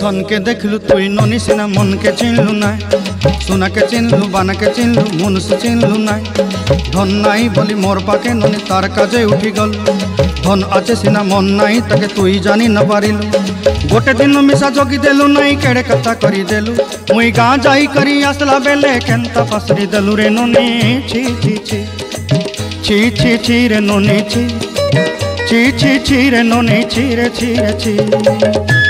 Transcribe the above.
धन के देखलु तुई ननी सिना मन के चिन्हलु ना, सोना के चिन्हलु बाना के चिन्हलु मनुष्य चिन्हलु ना। धन नाई बोली मोर पाके ननी तार काजे उठी गल, धन आचे सिना मन नाई ताके तुई जानी न पारिलु। गोटे दिन मिसा जोगी देलु नाई केड़े कथा करी देलु, मुई गाँ जाई करी आसला बेले केंता पासरी देलु रे ननी। छी छी छी छी छी छी रे ननी छी, छी छी छी रे ननी छी रे छी रे छी।